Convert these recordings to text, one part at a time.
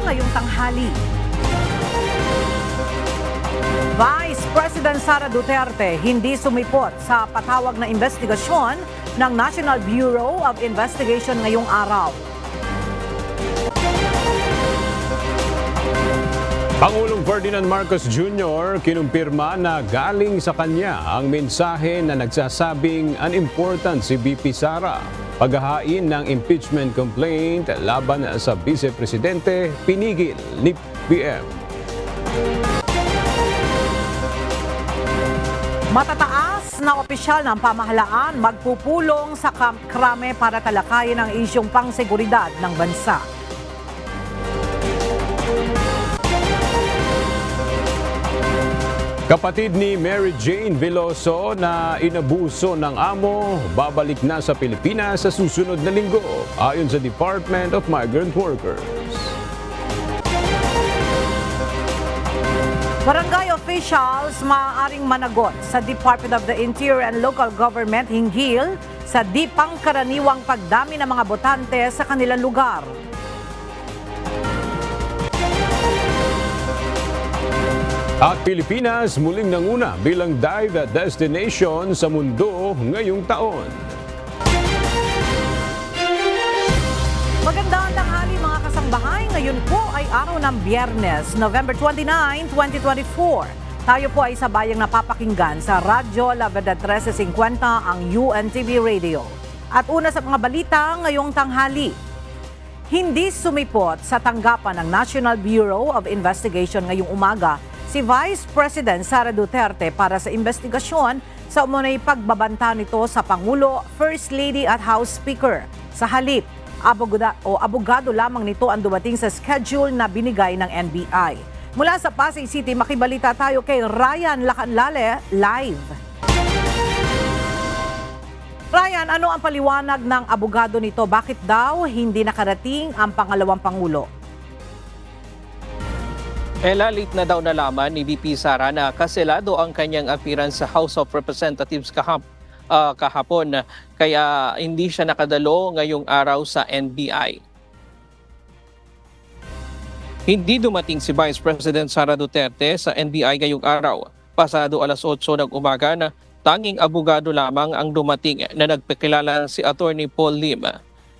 ngayong tanghali. Vice President Sara Duterte hindi sumipot sa patawag na investigasyon ng National Bureau of Investigation ngayong araw. Pangulong Ferdinand Marcos Jr. kinumpirma na galing sa kanya ang mensahe na nagsasabing unimportant si VP Sara. Paghahain ng impeachment complaint laban sa Vice Presidente pinigil ni PM. Matataas na opisyal ng pamahalaan magpupulong sa krame para talakayin ang isyong pangseguridad ng bansa. Kapatid ni Mary Jane Veloso na inabuso ng amo, babalik na sa Pilipinas sa susunod na linggo, ayon sa Department of Migrant Workers. Barangay officials maaaring managot sa Department of the Interior and Local Government hinggil sa di pangkaraniwang pagdami ng mga botante sa kanilang lugar. At Pilipinas muling nanguna bilang dive destination sa mundo ngayong taon. Magandang tanghali mga kasambahay. Ngayon po ay araw ng Biyernes, November 29, 2024. Tayo po ay sabayang napapakinggan sa Radyo La Verdad 1350 ang UNTV Radio. At una sa mga balita ngayong tanghali. Hindi sumipot sa tanggapan ng National Bureau of Investigation ngayong umaga si Vice President Sara Duterte para sa investigasyon sa umunay pagbabanta nito sa Pangulo, First Lady at House Speaker. Sa halip, abogado lamang nito ang dumating sa schedule na binigay ng NBI. Mula sa Pasay City, makibalita tayo kay Ryan Lacanlale live. Ryan, ano ang paliwanag ng abogado nito? Bakit daw hindi nakarating ang pangalawang Pangulo? Late na daw nalaman ni VP Sara na kaselado ang kanyang appearance sa House of Representatives kahapon, kaya hindi siya nakadalo ngayong araw sa NBI. Hindi dumating si Vice President Sara Duterte sa NBI ngayong araw. Pasado alas 8 ng umaga na tanging abogado lamang ang dumating na nagpakilala si Attorney Paul Lim.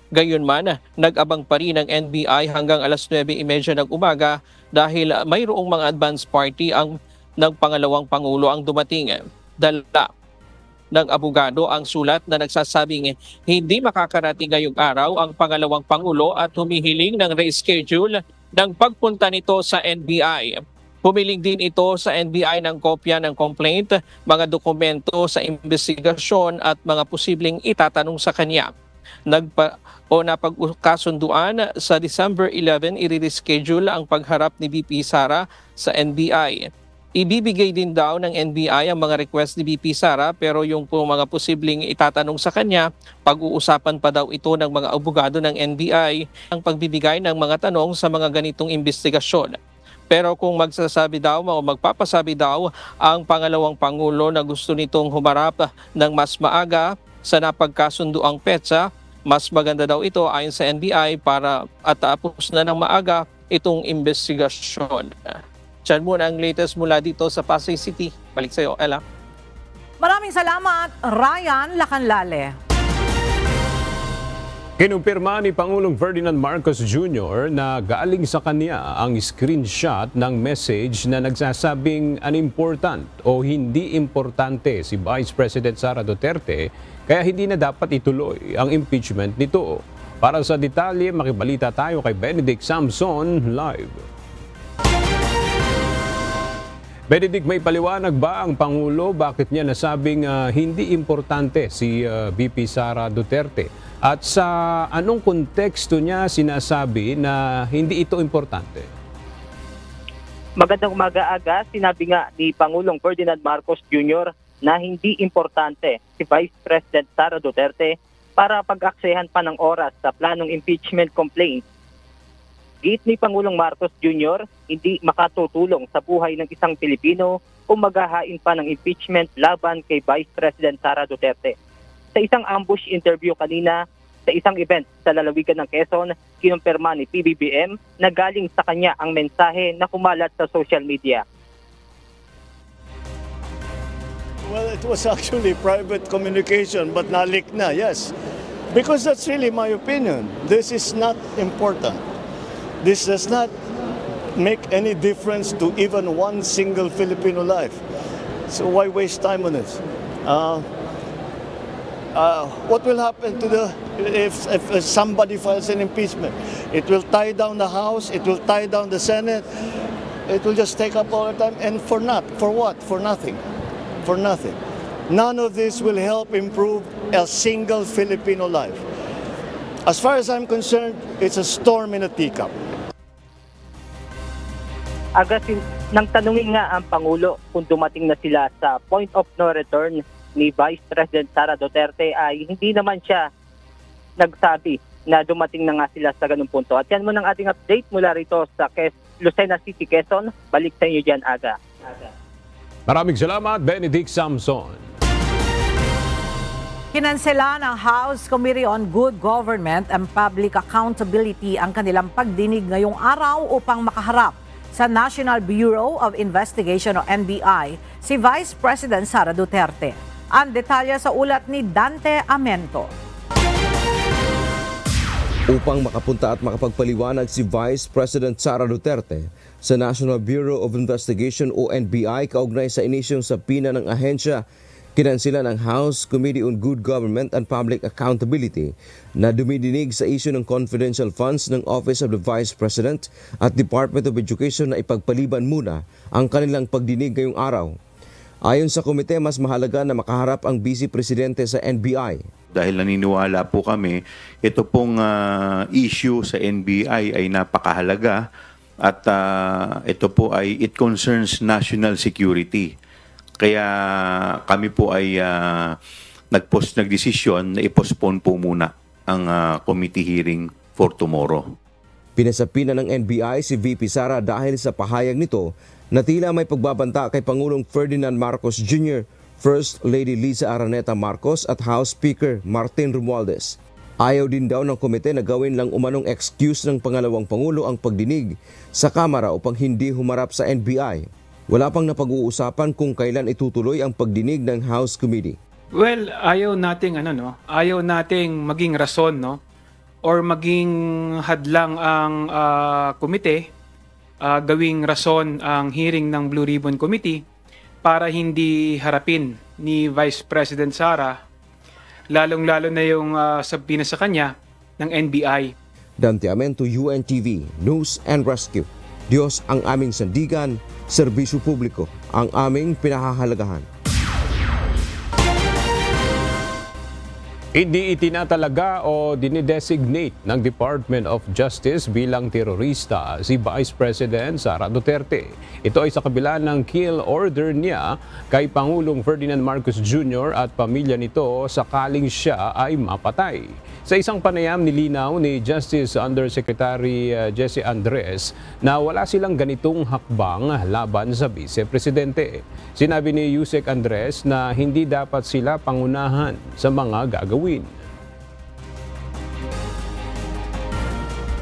Gayunman, nag-abang pa rin ang NBI hanggang alas 9:30 ng umaga dahil mayroong mga advance party ng pangalawang Pangulo ang dumating. Dala ng abogado ang sulat na nagsasabing hindi makakarating ngayong araw ang pangalawang Pangulo at humihiling ng reschedule ng pagpunta nito sa NBI. Humiling din ito sa NBI ng kopya ng complaint, mga dokumento sa investigasyon at mga posibleng itatanong sa kanya. Napagkasunduan sa December 11, i-reschedule ang pagharap ni VP Sara sa NBI. Ibibigay din daw ng NBI ang mga request ni VP Sara pero yung mga posibleng itatanong sa kanya, pag-uusapan pa daw ito ng mga abogado ng NBI ang pagbibigay ng mga tanong sa mga ganitong investigasyon. Pero kung magsasabi daw o magpapasabi daw ang pangalawang Pangulo na gusto nitong humarap ng mas maaga sa napagkasunduang petsa, mas maganda daw ito ayon sa NBI para atapos na ng maaga itong investigasyon. Diyan muna ang latest mula dito sa Pasay City. Balik sa iyo, Ella. Maraming salamat, Ryan Lacanlale. Kinumpirma ni Pangulong Ferdinand Marcos Jr. na galing sa kanya ang screenshot ng message na nagsasabing unimportant o hindi importante si Vice President Sara Duterte kaya hindi na dapat ituloy ang impeachment nito. Para sa detalye, makibalita tayo kay Benedict Samson live. Benedict, may paliwanag ba ang Pangulo bakit niya nasabing hindi importante si VP Sara Duterte? At sa anong konteksto niya sinasabi na hindi ito importante? Magandang umaga aga, sinabi nga ni Pangulong Ferdinand Marcos Jr. na hindi importante si Vice President Sara Duterte para pag-aksehan pa ng oras sa planong impeachment complaint. Giit ni Pangulong Marcos Jr., hindi makatutulong sa buhay ng isang Pilipino kung maghahain pa ng impeachment laban kay Vice President Sara Duterte. Sa isang ambush interview kanina, Sa isang event sa lalawigan ng Quezon, kinumpirma ni PBBM na galing sa kanya ang mensahe na kumalat sa social media. Well, it was actually private communication but na-leak na, yes. Because that's really my opinion. This is not important. This does not make any difference to even one single Filipino life. So why waste time on this? What will happen to if somebody files an impeachment? It will tie down the House, it will tie down the Senate, it will just take up all the time, and for what? For nothing. For nothing. None of this will help improve a single Filipino life. As far as I'm concerned, it's a storm in a teacup. Agad nang tanungin nga ang Pangulo kung dumating na sila sa point of no return ni Vice President Sara Duterte, ay hindi naman siya nagsabi na dumating na nga sila sa ganung punto. At yan muna ang ating update mula rito sa Lucena City, Quezon. Balik sa inyo dyan, Aga. Maraming salamat, Benedict Samson. Kinansela ng House Committee on Good Government and Public Accountability ang kanilang pagdinig ngayong araw upang makaharap sa National Bureau of Investigation o NBI si Vice President Sara Duterte. Ang detalye sa ulat ni Dante Amento. Upang makapunta at makapagpaliwanag si Vice President Sara Duterte sa National Bureau of Investigation o NBI kaugnay sa inisyong sabina ng ahensya, kinansila ng House Committee on Good Government and Public Accountability na dumidinig sa isyu ng confidential funds ng Office of the Vice President at Department of Education na ipagpaliban muna ang kanilang pagdinig ngayong araw. Ayon sa komite, mas mahalaga na makaharap ang Vice Presidente sa NBI. Dahil naniniwala po kami, ito pong issue sa NBI ay napakahalaga at ito po ay it concerns national security. Kaya kami po ay nagdesisyon na i-postpone po muna ang committee hearing for tomorrow. Pinasapina ng NBI si VP Sara dahil sa pahayag nito na tila may pagbabanta kay Pangulong Ferdinand Marcos Jr., First Lady Liza Araneta Marcos at House Speaker Martin Romualdez. Ayaw din daw ng komite na gawin lang umanong excuse ng pangalawang Pangulo ang pagdinig sa Kamara upang hindi humarap sa NBI. Wala pang napag-uusapan kung kailan itutuloy ang pagdinig ng House Committee. Well, ayaw nating ayaw nating maging rason or maging hadlang ang komite gawing rason ang hearing ng Blue Ribbon Committee para hindi harapin ni Vice President Sara, lalong-lalo na yung sabina sa kanya ng NBI. Dante Amento, UNTV, News and Rescue. Diyos ang aming sandigan, serbisyo publiko ang aming pinahahalagahan. Hindi itinatalaga o dinidesignate ng Department of Justice bilang terorista si Vice President Sara Duterte. Ito ay sa kabila ng kill order niya kay Pangulong Ferdinand Marcos Jr. at pamilya nito sakaling siya ay mapatay. Sa isang panayam, nilinaw ni Justice Undersecretary Jesse Andres na wala silang ganitong hakbang laban sa Vice Presidente. Sinabi ni Yusek Andres na hindi dapat sila pangunahan sa mga gagawin.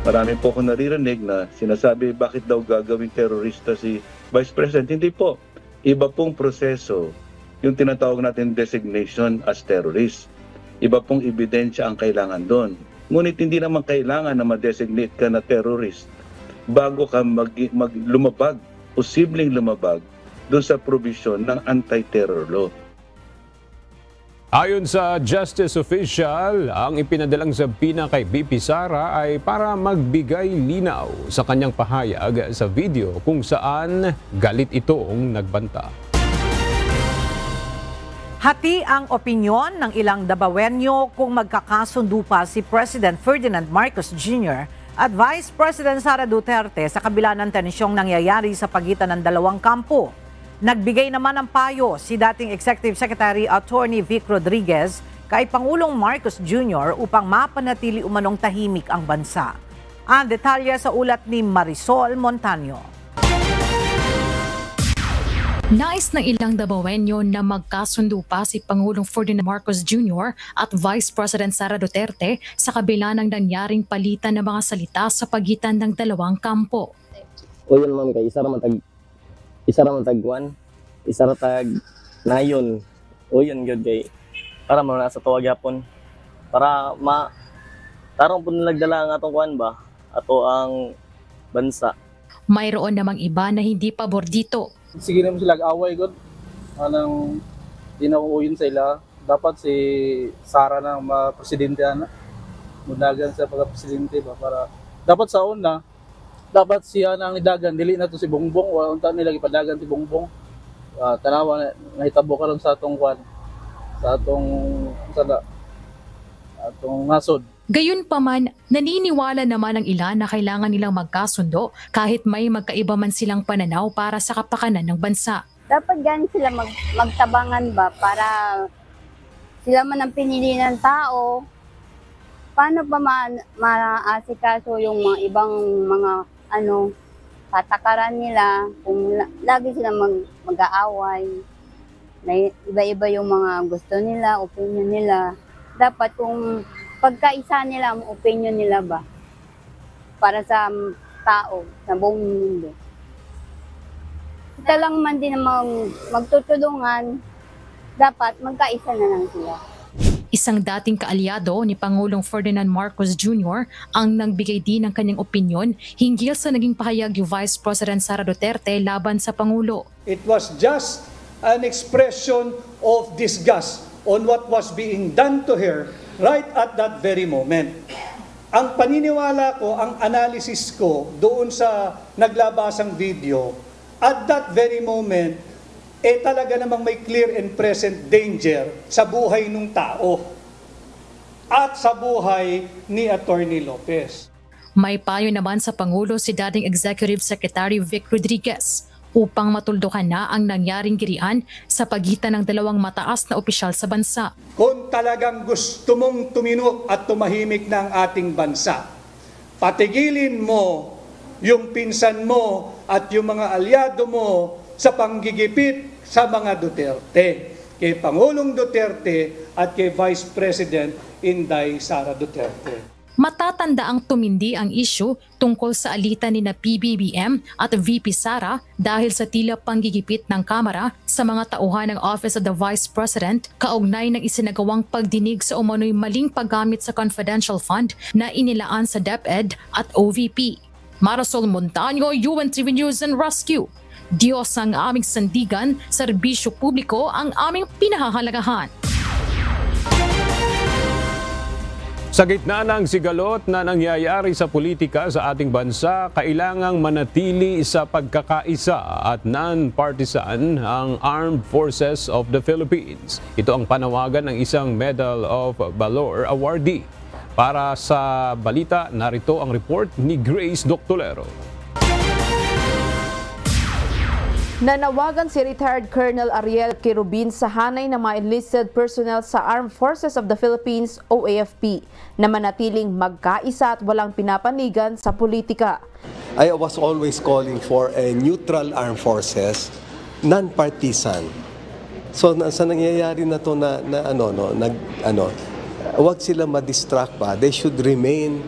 Marami po akong naririnig na sinasabi bakit daw gagawing terorista si Vice President. Hindi po. Iba pong proseso yung tinatawag natin designation as terrorist. Iba pong ebidensya ang kailangan doon. Ngunit hindi naman kailangan na ma-designate ka na terrorist bago ka lumabag, posibleng lumabag doon sa provision ng anti-terror law. Ayon sa Justice Official, ang ipinadalang sabina kay VP Sara ay para magbigay linaw sa kanyang pahayag sa video kung saan galit itong nagbanta. Hati ang opinyon ng ilang Dabawenyo kung magkakasundo pa si President Ferdinand Marcos Jr. at Vice President Sara Duterte sa kabila ng tensyong nangyayari sa pagitan ng dalawang kampo. Nagbigay naman ng payo si dating Executive Secretary Attorney Vic Rodriguez kay Pangulong Marcos Jr. upang mapanatili umanong tahimik ang bansa. Ang detalye sa ulat ni Marisol Montaño. Nais ng ilang Dabawenyo na magkasundo pa si Pangulong Ferdinand Marcos Jr. at Vice President Sara Duterte sa kabila ng nangyaring palitan ng mga salita sa pagitan ng dalawang kampo. O yun ma'am kay isa ra man tagwan, isa ra tag nayon. O yun gyud kay para mo na sa tuwag yapon para tarong po nagdala ang atong kuan ba ato ang bansa. Mayroon namang iba na hindi pabor dito. Sige naman sila away god. Anang dinauuyin sa ila. Dapat si Sara na ma-presidente ana. Mudagan sa pagka-presidente ba para dapat sa una dapat siya nang idagan dili na to si Bongbong wa unta nila gipadagan si Bongbong. Tanawa nahitabo karon sa atong kwan sa atong nasod. Gayunpaman, naniniwala naman ang ilan na kailangan nilang magkasundo kahit may magkaiba man silang pananaw para sa kapakanan ng bansa. Dapat gan sila magtabangan ba para sila man ang pinili ng tao. Paano pa maasikaso yung mga ibang mga patakaran nila kung lagi silang mag-aaway. Iba-iba yung mga gusto nila, opinion nila. Dapat kung pagkaisa nila ang opinion nila ba para sa tao, sa buong mundo. Kita lang man din magtutulungan, dapat magkaisa na lang sila. Isang dating kaalyado ni Pangulong Ferdinand Marcos Jr. ang nagbigay din ng kanyang opinyon hinggil sa naging pahayag ni Vice President Sara Duterte laban sa Pangulo. It was just an expression of disgust on what was being done to her right at that very moment. Ang paniniwala ko, ang analysis ko doon sa naglabasang video, at that very moment, talaga namang may clear and present danger sa buhay ng tao at sa buhay ni Attorney Lopez. May payo naman sa Pangulo si dating Executive Secretary Vic Rodriguez upang matuldukan na ang nangyaring girian sa pagitan ng dalawang mataas na opisyal sa bansa. Kung talagang gusto mong tuminok at tumahimik ng ating bansa, patigilin mo yung pinsan mo at yung mga alyado mo sa panggigipit sa mga Duterte, kay Pangulong Duterte at kay Vice President Inday Sara Duterte. Matatanda ang tumindi ang issue tungkol sa alitan ni na PBBM at VP Sara dahil sa tila panggigipit ng Kamara sa mga tauhan ng Office of the Vice President kaugnay ng isinagawang pagdinig sa umano'y maling paggamit sa confidential fund na inilaan sa DepEd at OVP. Marisol Montaño, UNTV News and Rescue. Diyos ang aming sandigan, serbisyo publiko ang aming pinahahalagahan. Sa gitna ng sigalot na nangyayari sa politika sa ating bansa, kailangang manatili sa pagkakaisa at non-partisan ang Armed Forces of the Philippines. Ito ang panawagan ng isang Medal of Valor awardee. Para sa balita, narito ang report ni Grace Doctolero. Nanawagan si retired Colonel Ariel Quirubin sa hanay ng mga enlisted personnel sa Armed Forces of the Philippines o AFP na manatiling magkaisa at walang pinapanigan sa politika. I was always calling for a neutral armed forces, non-partisan. So sa nangyayari na to wag sila ma-distract pa. They should remain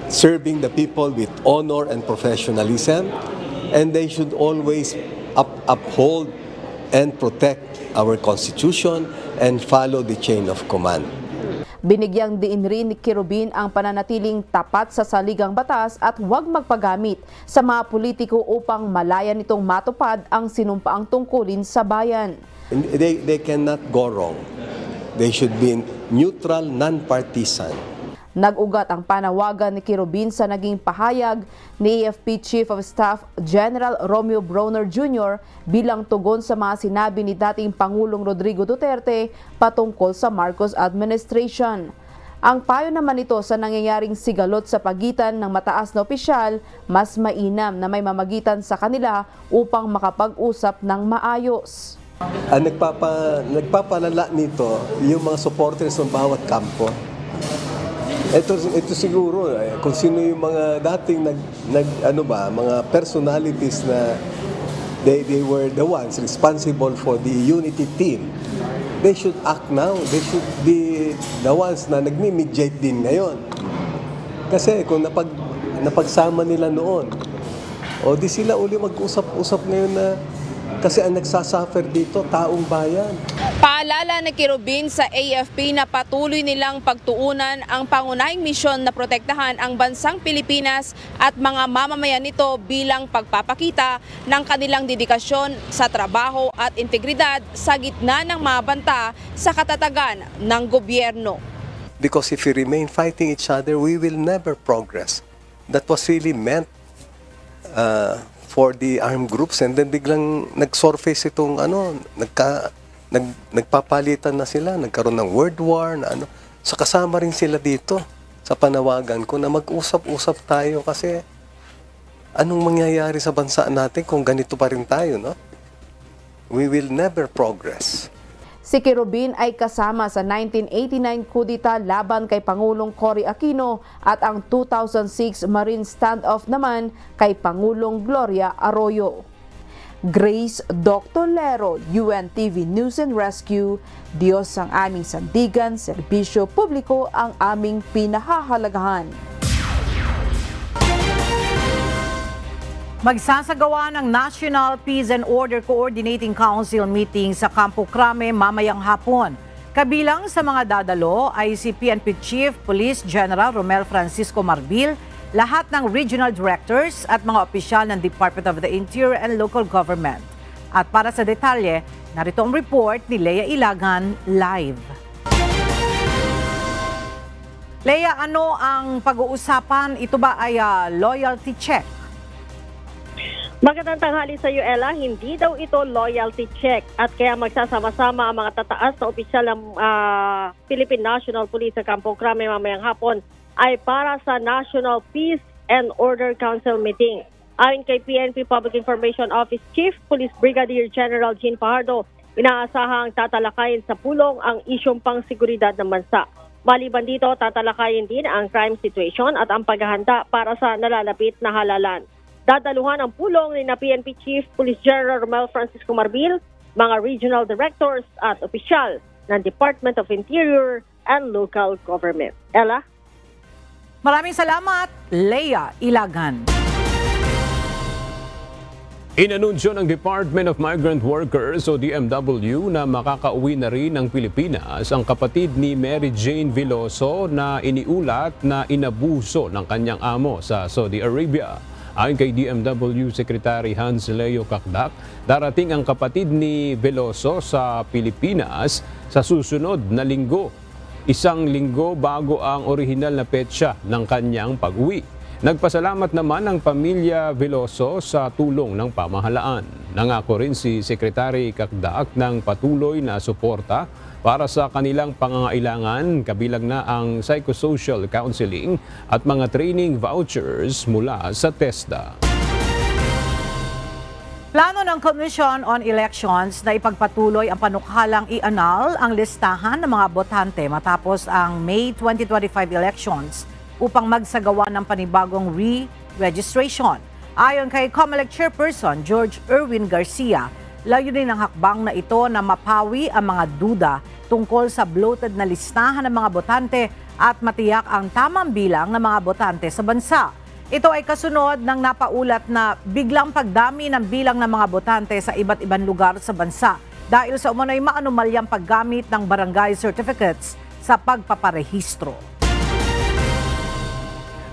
serving the people with honor and professionalism. And they should always uphold and protect our Constitution and follow the chain of command. Binigyang diin rin ni Quirubin ang pananatiling tapat sa saligang batas at huwag magpagamit sa mga politiko upang malaya nitong matupad ang sinumpaang tungkulin sa bayan. They cannot go wrong. They should be neutral, non-partisan. Nag-ugat ang panawagan ni Quirubin sa naging pahayag ni AFP Chief of Staff General Romeo Brawner Jr. bilang tugon sa mga sinabi ni dating Pangulong Rodrigo Duterte patungkol sa Marcos administration. Ang payo naman ito sa nangyayaring sigalot sa pagitan ng mataas na opisyal, mas mainam na may mamagitan sa kanila upang makapag-usap ng maayos. Ang nagpapalala nito yung mga supporters ng bawat kampo. Ito siguro kung sino yung mga dating mga personalities na they were the ones responsible for the unity team. They should act now. They should be the ones na nagmi-mediate din ngayon. Kasi kung napagsama nila noon, o di sila uli mag-usap-usap ngayon na kasi ang nagsasuffer dito, taong bayan. Paalala ni Kirubin sa AFP na patuloy nilang pagtuunan ang pangunahing misyon na protektahan ang bansang Pilipinas at mga mamamayan nito bilang pagpapakita ng kanilang dedikasyon sa trabaho at integridad sa gitna ng mga banta sa katatagan ng gobyerno. Because if we remain fighting each other, we will never progress. That was really meant for the armed groups, and then biglang nag-surface itong nagpapalitan na sila, nagkaroon ng world war na ano. So kasama rin sila dito sa panawagan ko na mag-usap-usap tayo kasi anong mangyayari sa bansa natin kung ganito pa rin tayo, no? We will never progress. Si Kirubin ay kasama sa 1989 kudita laban kay Pangulong Cory Aquino at ang 2006 Marine standoff naman kay Pangulong Gloria Arroyo. Grace Dr. Lero, UNTV News and Rescue, Diyos ang aming sandigan, serbisyo publiko ang aming pinahahalagahan. Magsasagawa ng National Peace and Order Coordinating Council meeting sa Campo Crame mamayang hapon. Kabilang sa mga dadalo ay si PNP Chief Police General Romel Francisco Marbil, lahat ng regional directors at mga opisyal ng Department of the Interior and Local Government. At para sa detalye, narito ang report ni Lea Ilagan live. Lea, ano ang pag-uusapan? Ito ba ay loyalty check? Magandang tanghali sa iyo, Ella. Hindi daw ito loyalty check at kaya magsasama-sama ang mga tataas na opisyal ng Philippine National Police sa Campo Crame mamayang hapon ay para sa National Peace and Order Council meeting. Ayon kay PNP Public Information Office Chief Police Brigadier General Jean Fajardo, inaasahang tatalakayin sa pulong ang isyong pangseguridad ng bansa. Maliban dito, tatalakayin din ang crime situation at ang paghahanda para sa nalalapit na halalan. Dadaluhan ang pulong ni PNP Chief Police General Romel Francisco Marbil, mga regional directors at opisyal ng Department of Interior and Local Government. Ella? Maraming salamat, Lea Ilagan. Inanunsyo ng Department of Migrant Workers o DMW na makakauwi na rin ng Pilipinas ang kapatid ni Mary Jane Veloso na iniulat na inabuso ng kanyang amo sa Saudi Arabia. Ayon kay DMW Secretary Hans Leo Cacdac, darating ang kapatid ni Veloso sa Pilipinas sa susunod na linggo. Isang linggo bago ang orihinal na petsa ng kanyang pag-uwi. Nagpasalamat naman ang pamilya Veloso sa tulong ng pamahalaan. Nangako rin si Secretary Cacdac ng patuloy na suporta para sa kanilang pangangailangan, kabilang na ang psychosocial counseling at mga training vouchers mula sa TESDA. Plano ng Commission on Elections na ipagpatuloy ang panukhalang i-annul ang listahan ng mga botante matapos ang May 2025 elections upang magsagawa ng panibagong re-registration. Ayon kay COMELEC Chairperson George Erwin Garcia, layunin ng hakbang na ito na mapawi ang mga duda tungkol sa bloated na listahan ng mga botante at matiyak ang tamang bilang ng mga botante sa bansa. Ito ay kasunod ng napaulat na biglang pagdami ng bilang ng mga botante sa iba't ibang lugar sa bansa dahil sa umano'y maanumalyang paggamit ng barangay certificates sa pagpaparehistro.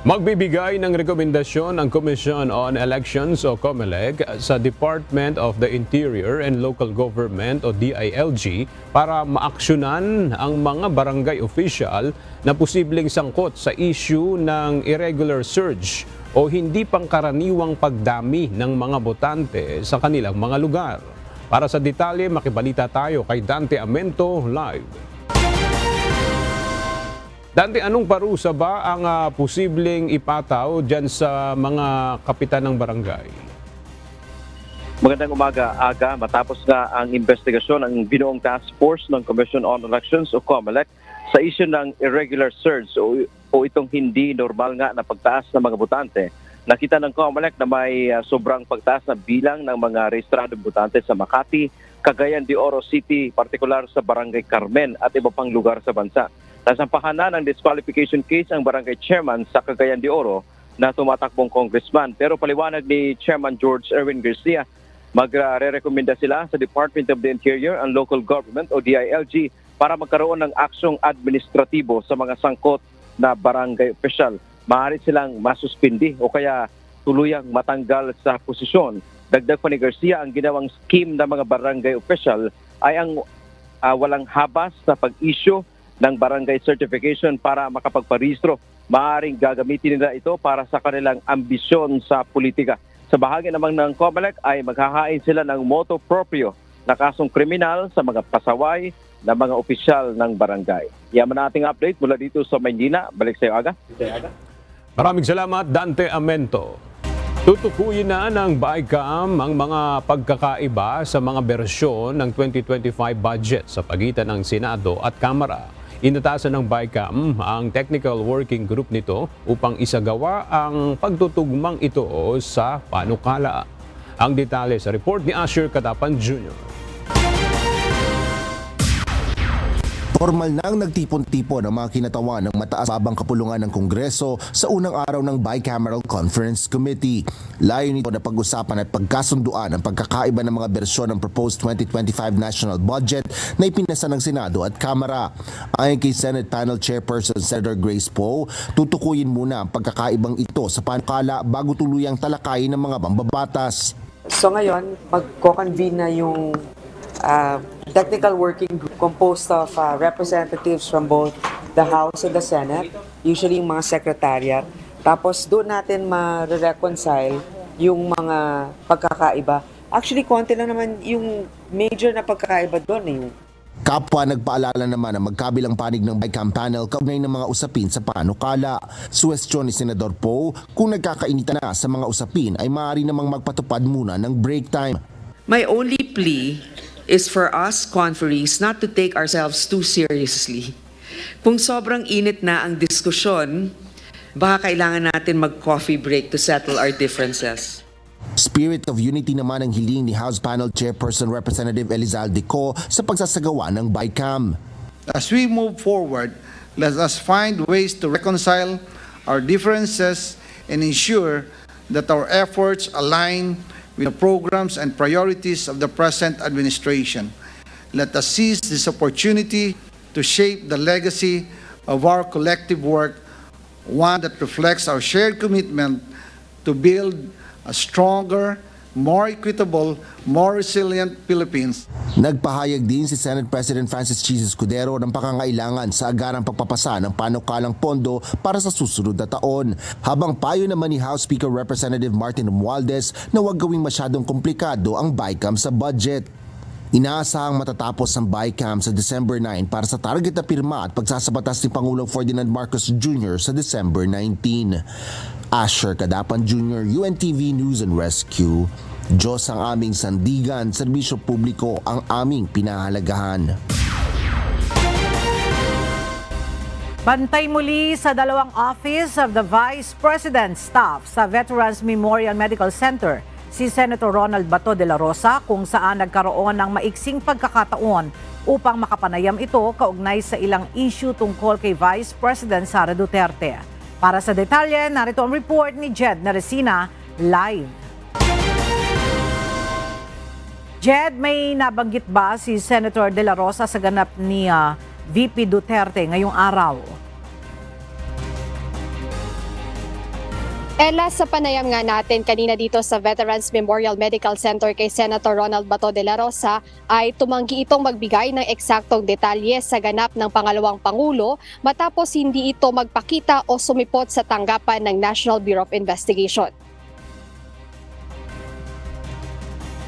Magbibigay ng rekomendasyon ang Commission on Elections o COMELEC sa Department of the Interior and Local Government o DILG para maaksyonan ang mga barangay official na posibleng sangkot sa issue ng irregular surge o hindi pangkaraniwang pagdami ng mga botante sa kanilang mga lugar. Para sa detalye, makibalita tayo kay Dante Amento live. Dante, anong parusa ba ang posibleng ipataw dyan sa mga kapitan ng barangay? Magandang umaga, Aga. Matapos nga ang investigasyon ng binuong task force ng Commission on Elections o COMELEC sa issue ng irregular surge o itong hindi normal nga na pagtaas ng mga botante, Nakita ng COMELEC na may sobrang pagtaas na bilang ng mga rehistradong botante sa Makati, Cagayan de Oro City, partikular sa Barangay Carmen at iba pang lugar sa bansa. Nasampahan na ng disqualification case ang barangay chairman sa Cagayan de Oro na tumatakbong congressman. Pero paliwanag ni Chairman George Erwin Garcia, magre-rekomenda sila sa Department of the Interior and Local Government o DILG para magkaroon ng aksyong administratibo sa mga sangkot na barangay opisyal. Maaari silang masuspindi o kaya tuluyang matanggal sa posisyon. Dagdag pa ni Garcia, ang ginawang scheme ng mga barangay opisyal ay ang walang habas sa pag-issue ng barangay certification para makapagparehistro. Maaaring gagamitin nila ito para sa kanilang ambisyon sa politika. Sa bahagi naman ng COMELEC ay maghahain sila ng motu proprio na kasong kriminal sa mga pasaway na mga opisyal ng barangay. Yaman na ating update mula dito sa Maynila. Balik sa iyo, Aga. Maraming salamat, Dante Amento. Tutukuyin na ng BICAM ang mga pagkakaiba sa mga bersyon ng 2025 budget sa pagitan ng Senado at Kamara. Inatasan ng BICAM ang technical working group nito upang isagawa ang pagtutugmang ito sa panukala. Ang detalye sa report ni Asher Katapan Jr. Formal nang nagtipon-tipon ang mga kinatawan ng mataas-babang kapulungan ng Kongreso sa unang araw ng Bicameral Conference Committee. Layo nito na pag-usapan at pagkasunduan ang pagkakaiba ng mga bersyon ng proposed 2025 national budget na ipinasa ng Senado at Kamara. Ayon kay Senate Panel Chairperson Senator Grace Poe, tutukuyin muna ang pagkakaibang ito sa panukala bago tuluyang talakayin ng mga mambabatas. So ngayon, magko-convene na yung technical working group composed of representatives from both the House and the Senate, usually yung mga secretariat. Tapos doon natin ma-reconcile yung mga pagkakaiba. Actually, konti lang naman yung major na pagkakaiba doon. Kapwa nagpaalala naman ang magkabilang panig ng BICAM panel kaugnay ng mga usapin sa panukala. Suwestyon ni Senador Poe, kung nagkakainitan na sa mga usapin ay maaari namang magpatupad muna ng break time. My only plea is for us conferees not to take ourselves too seriously. Kung sobrang init na ang diskusyon, baka kailangan natin mag-coffee break to settle our differences. Spirit of unity naman ang hiling ni House Panel Chairperson Representative Elizalde Co sa pagsasagawa ng BICAM. As we move forward, let us find ways to reconcile our differences and ensure that our efforts align with the programs and priorities of the present administration. Let us seize this opportunity to shape the legacy of our collective work, one that reflects our shared commitment to build a stronger, more equitable, more resilient Philippines. Nagpahayag din si Senate President Francis Chis Escudero ng pangangailangan sa agarang pagpapasa ng panukalang pondo para sa susunod na taon. Habang payo naman ni House Speaker Representative Martin Romualdez na huwag gawing masyadong komplikado ang BICAM sa budget. Inaasahang matatapos ang BICAM sa December 9 para sa target na pirma at pagsasabatas ni Pangulong Ferdinand Marcos Jr. sa December 19. Asher Kadapan Jr., UNTV News and Rescue. Diyos ang aming sandigan, serbisyo publiko ang aming pinahalagahan. Bantay muli sa dalawang Office of the Vice President staff sa Veterans Memorial Medical Center si Senator Ronald Bato de la Rosa kung saan nagkaroon ng maiksing pagkakataon upang makapanayam ito kaugnay sa ilang issue tungkol kay Vice President Sara Duterte. Para sa detalye, narito ang report ni Jed Naresina live. Jed, may nabanggit ba si Senator De La Rosa sa ganap ni VP Duterte ngayong araw? Ella, sa panayam nga natin kanina dito sa Veterans Memorial Medical Center kay Senator Ronald Bato de la Rosa ay tumanggi itong magbigay ng eksaktong detalye sa ganap ng pangalawang Pangulo matapos hindi ito magpakita o sumipot sa tanggapan ng National Bureau of Investigation.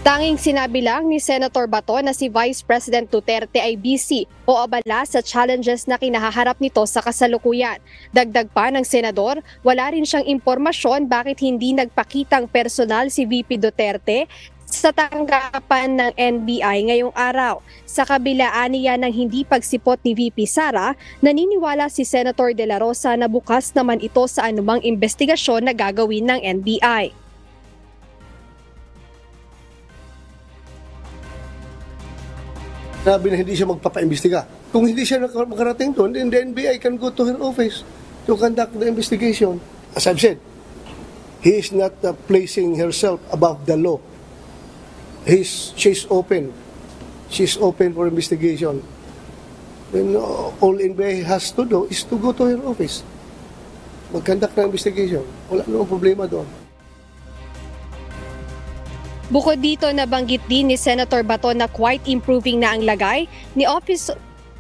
Tanging sinabi lang ni Senator Bato na si Vice President Duterte ay busy o abala sa challenges na kinahaharap nito sa kasalukuyan. Dagdag pa ng senador, wala rin siyang impormasyon bakit hindi nagpakitang personal si VP Duterte sa tanggapan ng NBI ngayong araw. Sa kabilaan niya ng hindi pagsipot ni VP Sara, naniniwala si Senator De La Rosa na bukas naman ito sa anumang investigasyon na gagawin ng NBI. Sabi na hindi siya magpapaimbestiga. Kung hindi siya makarating doon, then the NBI can go to her office to conduct the investigation. As I've said, he is not placing herself above the law. She's open. She's open for investigation. And all NBI has to do is to go to her office. Mag-conduct ng investigation. Wala namang problema doon. Bukod dito, nabanggit din ni Senator Bato na quite improving na ang lagay ni Office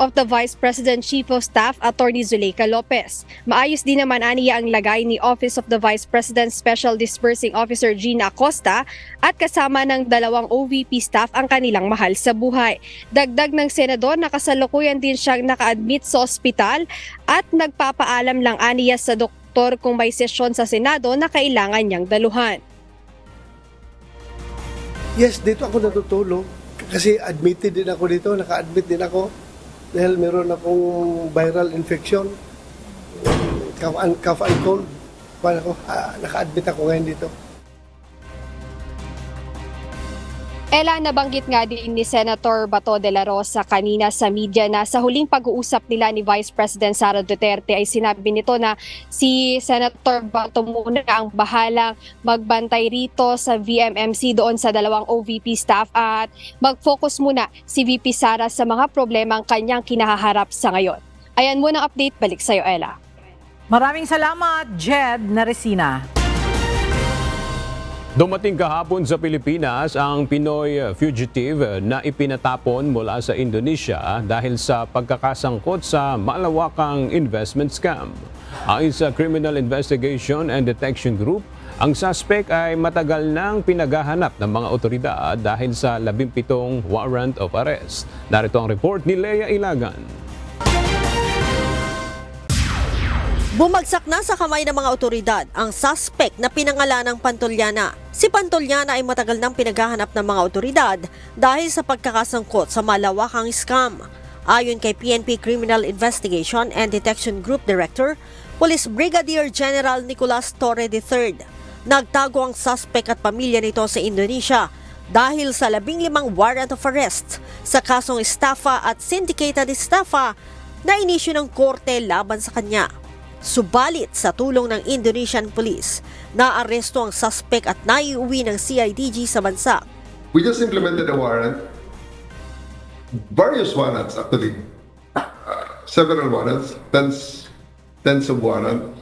of the Vice President Chief of Staff, Attorney Zuleika Lopez. Maayos din naman aniya ang lagay ni Office of the Vice President Special Disbursing Officer Gina Acosta at kasama ng 2 OVP staff ang kanilang mahal sa buhay. Dagdag ng senador na kasalukuyan din siyang naka-admit sa ospital at nagpapaalam lang aniya sa doktor kung may sesyon sa Senado na kailangan niyang daluhan. Yes, dito ako natutulog kasi admitted din ako dito, naka-admit din ako dahil meron akong viral infection, cough and cold. Naka-admit ako ngayon dito. Ella, nabanggit nga din ni Senator Bato de la Rosa kanina sa media na sa huling pag-uusap nila ni Vice President Sara Duterte ay sinabi nito na si Senator Bato muna ang bahalang magbantay rito sa VMMC doon sa 2 OVP staff at mag-focus muna si VP Sara sa mga problemang kanyang kinahaharap sa ngayon. Ayan muna ang update, balik sa'yo Ella. Maraming salamat, Jed Naresina. Dumating kahapon sa Pilipinas ang Pinoy fugitive na ipinatapon mula sa Indonesia dahil sa pagkakasangkot sa malawakang investment scam. Ayon sa Criminal Investigation and Detection Group, ang suspect ay matagal nang pinaghahanap ng mga otoridad dahil sa 17 warrant of arrest. Narito ang report ni Lea Ilagan. Bumagsak na sa kamay ng mga otoridad ang suspect na pinangalanang Pantollana. Si Pantollana ay matagal nang pinaghahanap ng mga otoridad dahil sa pagkakasangkot sa malawakang scam. Ayon kay PNP Criminal Investigation and Detection Group Director, Police Brigadier General Nicolas Torre III, nagtago ang suspect at pamilya nito sa Indonesia dahil sa 15 warrant of arrest sa kasong estafa at syndicated estafa na inisyu ng korte laban sa kanya. Subalit sa tulong ng Indonesian Police, naaresto ang suspect at naiuwi ng CIDG sa bansa. We just implemented a warrant, various warrants actually, several warrants, tens of warrants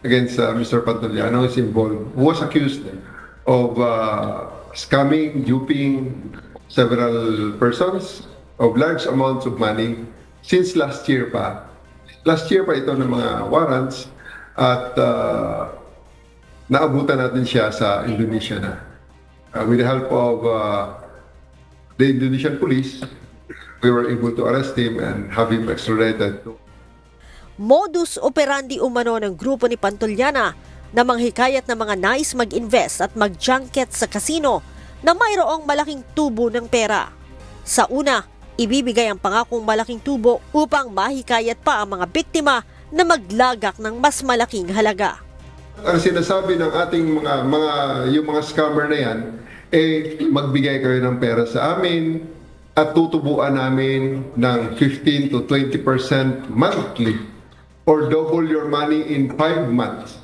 against Mr. Pantollana who is involved, who was accused of scamming, duping several persons of large amounts of money since last year pa. Last year pa ito ng mga warrants at naabutan natin siya sa Indonesia na. With the help of the Indonesian police, we were able to arrest him and have him extradited. Modus operandi umano ng grupo ni Pantollana na manghikayat ng mga nais mag-invest at mag-junket sa casino na mayroong malaking tubo ng pera. Sa una, ibibigay ang pangakong malaking tubo upang mahikayat pa ang mga biktima na maglagak ng mas malaking halaga. Ang sinasabi ng ating yung mga scammer na yan, magbigay kayo ng pera sa amin at tutubuan namin ng 15 to 20% monthly or double your money in 5 months.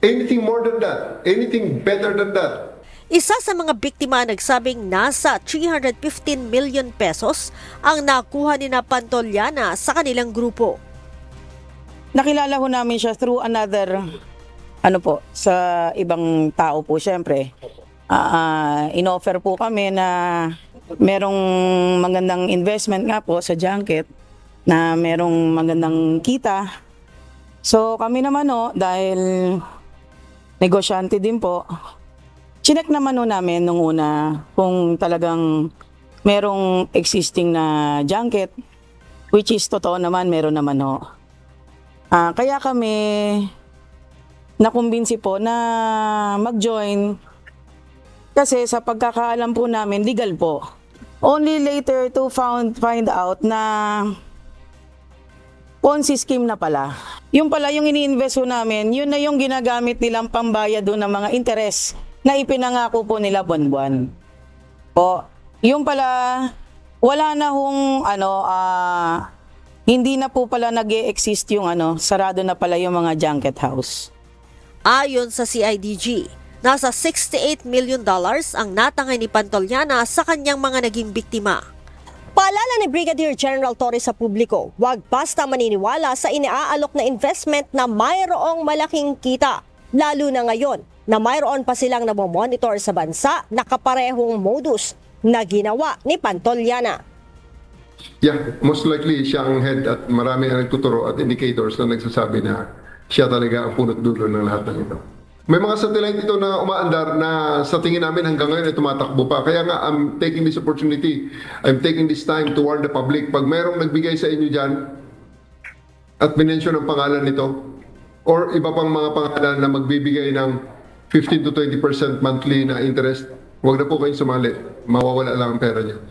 Anything more than that, anything better than that. Isa sa mga biktima nagsabing nasa 315 million pesos ang nakuha ni Pantollana sa kanilang grupo. Nakilala ho namin siya through another, sa ibang tao po syempre. In-offer po kami na merong magandang investment nga po sa junket na merong magandang kita. So kami naman dahil negosyante din po, chinek naman namin nung una kung talagang merong existing na junket, which is totoo naman, meron naman kaya kami nakumbinsi po na mag-join Kasi sa pagkakaalam po namin, legal po. Only later to find out na Ponzi scheme na pala. Yung pala yung ini-invest namin, yun na yung ginagamit nilang pambayad doon ng mga interes na ipinangako po nila buwan-buwan. Po, yung pala, wala na hong hindi na po pala nag-e-exist yung sarado na pala yung mga junket house. Ayon sa CIDG, nasa $68 million ang natangay ni Pantollana sa kanyang mga naging biktima. Paalala ni Brigadier General Torres sa publiko, huwag basta maniniwala sa iniaalok na investment na mayroong malaking kita, lalo na ngayon na mayroon pa silang namomonitor sa bansa na kaparehong modus na ginawa ni Pantollana. Yeah, most likely siya ang head at marami ang nagtuturo at indicators na nagsasabi na siya talaga ang punot dulo ng lahat ng ito. May mga satellite ito na umaandar na sa tingin namin hanggang ngayon ay tumatakbo pa. Kaya nga, I'm taking this opportunity, I'm taking this time to warn the public. Pag mayroong nagbigay sa inyo dyan at minensyon ang pangalan nito or iba pang mga pangalan na magbibigay ng 15 to 20% monthly na interest, huwag na po kayong sumali. Mawawala lang ang pera niyo.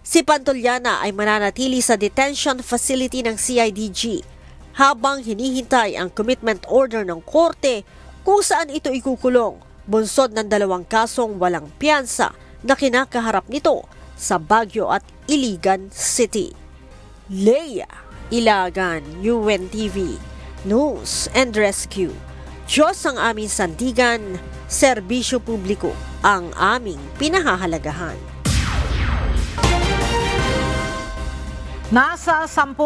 Si Pantollana ay mananatili sa detention facility ng CIDG habang hinihintay ang commitment order ng korte kung saan ito ikukulong, bunsod ng 2 kasong walang piyansa na kinakaharap nito sa Baguio at Iligan City. Leia Ilagan, UNTV, News and Rescue. Diyos ang aming sandigan, serbisyo publiko ang aming pinahahalagahan. Nasa 10,000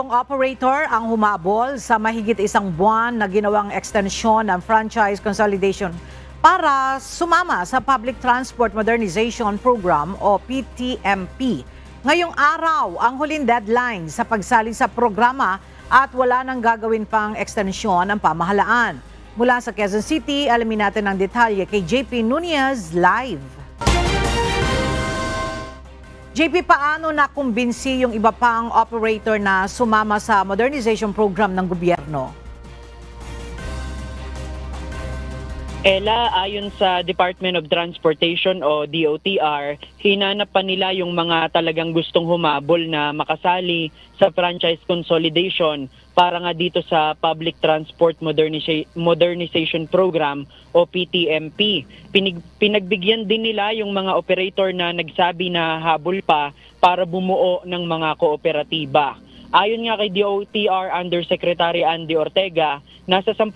operator ang humabol sa mahigit 1 buwan na ginawang ekstensyon ng franchise consolidation para sumama sa Public Transport Modernization Program o PTMP. Ngayong araw ang huling deadline sa pagsali sa programa at wala nang gagawin pang ekstensyon ang pamahalaan. Mula sa Quezon City, alamin natin ang detalye kay JP Nunez live. JP, paano nakumbinsi yung iba pang operator na sumama sa modernization program ng gobyerno? Ella, ayon sa Department of Transportation o DOTR, hinanap pa nila yung mga talagang gustong humabol na makasali sa franchise consolidation para nga dito sa Public Transport Modernization Program o PTMP. Pinagbigyan din nila yung mga operator na nagsabi na habol pa para bumuo ng mga kooperatiba. Ayon nga kay DOTR Undersecretary Andy Ortega, nasa 10,000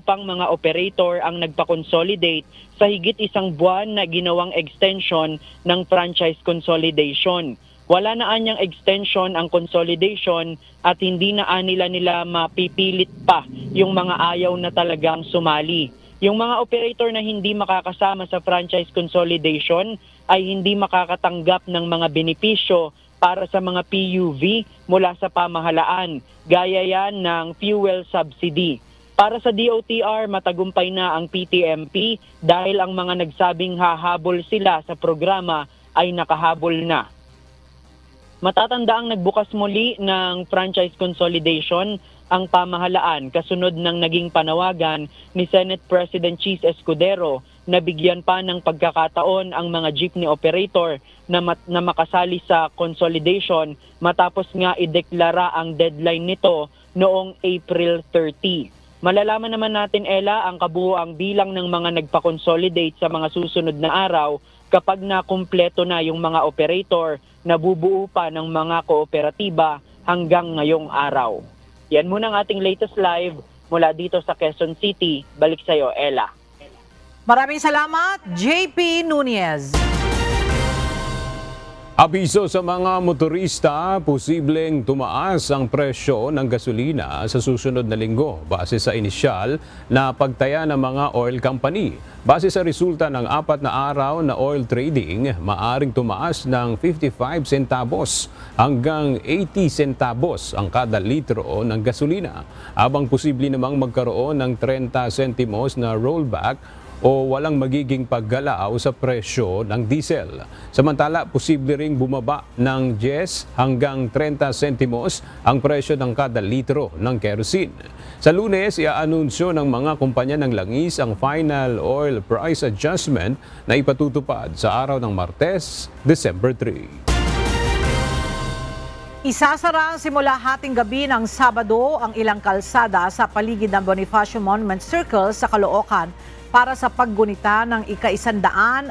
pang mga operator ang nagpa-consolidate sa higit 1 buwan na ginawang extension ng franchise consolidation. Wala na anyang extension ang consolidation at hindi na nila mapipilit pa yung mga ayaw na talagang sumali. Yung mga operator na hindi makakasama sa franchise consolidation ay hindi makakatanggap ng mga benepisyo para sa mga PUV mula sa pamahalaan, gaya yan ng fuel subsidy. Para sa DOTR, matagumpay na ang PTMP dahil ang mga nagsabing hahabol sila sa programa ay nakahabol na. Matatandaang nagbukas muli ng franchise consolidation ang pamahalaan kasunod ng naging panawagan ni Senate President Cheese Escudero na bigyan pa ng pagkakataon ang mga jeepney operator na makasali sa consolidation matapos nga ideklara ang deadline nito noong April 30. Malalaman naman natin, Ella, ang kabuuang bilang ng mga nagpa-consolidate sa mga susunod na araw kapag nakumpleto na yung mga operator na bubuo pa ng mga kooperatiba hanggang ngayong araw. Yan muna ang ating latest live mula dito sa Quezon City. Balik sa iyo, Ella. Maraming salamat, JP Nunez. Abiso sa mga motorista, posibleng tumaas ang presyo ng gasolina sa susunod na linggo base sa inisyal na pagtaya ng mga oil company. Base sa resulta ng 4 na araw na oil trading, maaring tumaas ng 55 centavos hanggang 80 centavos ang kada litro ng gasolina, habang posible namang magkaroon ng 30 centimos na rollback o walang magiging paggalaaw sa presyo ng diesel. Samantala, posible ring bumaba ng 10 hanggang 30 sentimos ang presyo ng kada litro ng kerosene. Sa Lunes, iaanunsyo ng mga kumpanya ng langis ang final oil price adjustment na ipatutupad sa araw ng Martes, December 3. Isasara simula hating gabi ng Sabado ang ilang kalsada sa paligid ng Bonifacio Monument Circle sa Caloocan para sa paggunita ng ika-161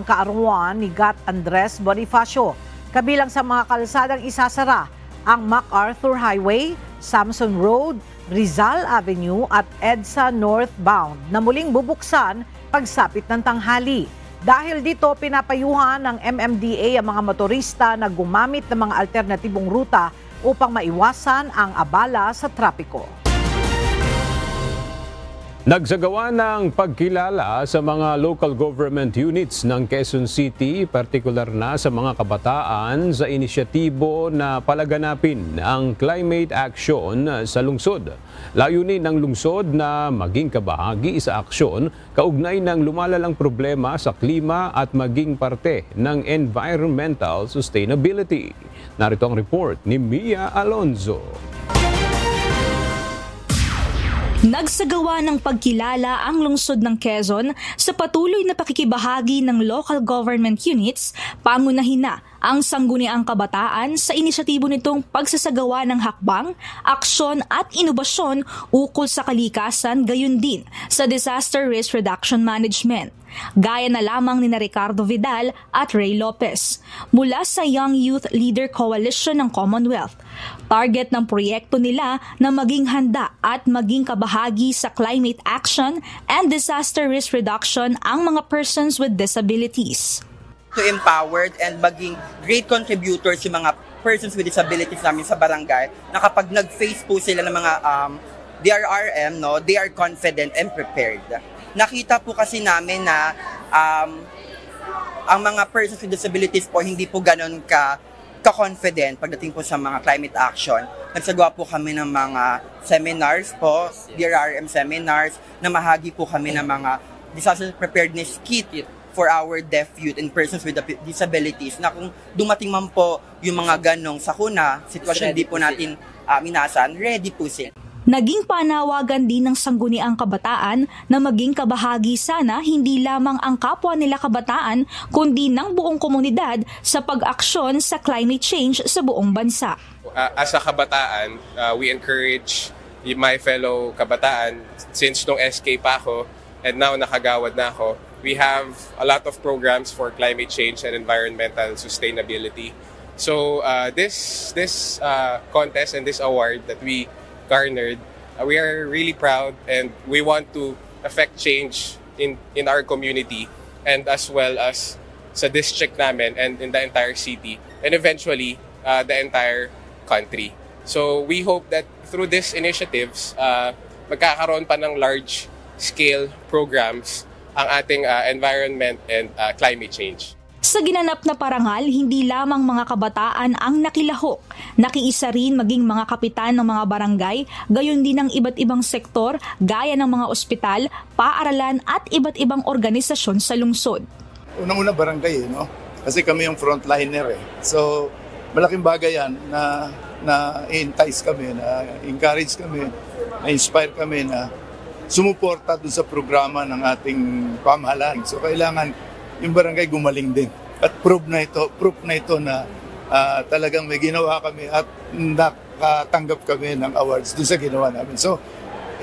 kaarawan ni Gat Andres Bonifacio. Kabilang sa mga kalsadang isasara ang MacArthur Highway, Samson Road, Rizal Avenue at EDSA northbound na muling bubuksan pagsapit ng tanghali. Dahil dito, pinapayuhan ng MMDA ang mga motorista na gumamit ng mga alternatibong ruta upang maiwasan ang abala sa trapiko. Nagsagawa ng pagkilala sa mga local government units ng Quezon City, partikular na sa mga kabataan sa inisyatibo na palaganapin ang climate action sa lungsod. Layunin ng lungsod na maging kabahagi sa aksyon kaugnay ng lumalalang problema sa klima at maging parte ng environmental sustainability. Narito ang report ni Mia Alonzo. Nagsagawa ng pagkilala ang lungsod ng Quezon sa patuloy na pakikibahagi ng local government units, pangunahin na ang sangguniang kabataan sa inisyatibo nitong pagsasagawa ng hakbang, aksyon at inobasyon ukol sa kalikasan, gayon din sa disaster risk reduction management. Gaya na lamang ni Ricardo Vidal at Ray Lopez mula sa Young Youth Leader Coalition ng Commonwealth. Target ng proyekto nila na maging handa at maging kabahagi sa climate action and disaster risk reduction ang mga persons with disabilities. To empowered and maging great contributors yung mga persons with disabilities namin sa barangay na kapag nag-face po sila ng mga DRRM, no, they are confident and prepared. Nakita po kasi namin na ang mga persons with disabilities po hindi po ganun ka-confident pagdating po sa mga climate action. Nagsagawa po kami ng mga seminars po, DRRM seminars, na mahagi po kami ng mga disaster preparedness kit for our deaf youth and persons with disabilities na kung dumating man po yung mga ganong sakuna, sitwasyon hindi po natin minasan, ready po sila. Naging panawagan din ng sangguniang kabataan na maging kabahagi sana hindi lamang ang kapwa nila kabataan kundi ng buong komunidad sa pag-aksyon sa climate change sa buong bansa. As a kabataan, we encourage my fellow kabataan since nung SK pa ako and now nakagawad na ako. We have a lot of programs for climate change and environmental sustainability. So this contest and this award that we garnered, we are really proud and we want to affect change in our community and as well as sa district namin and in the entire city and eventually the entire country. So we hope that through these initiatives, magkakaroon pa ng large scale programs ang ating environment and climate change. Sa ginanap na parangal, hindi lamang mga kabataan ang nakilahok. Nakiisa rin maging mga kapitan ng mga barangay, gayon din ng iba't ibang sektor gaya ng mga ospital, paaralan at iba't ibang organisasyon sa lungsod. Unang-una barangay, no? Kasi kami yung frontliner. So malaking bagay yan na entice kami, na encourage kami, na inspire kami na sumuporta dun sa programa ng ating pamahalaan. So kailangan yung barangay gumaling din. At proof na ito na talagang may ginawa kami at nakatanggap kami ng awards doon sa ginawa namin. So,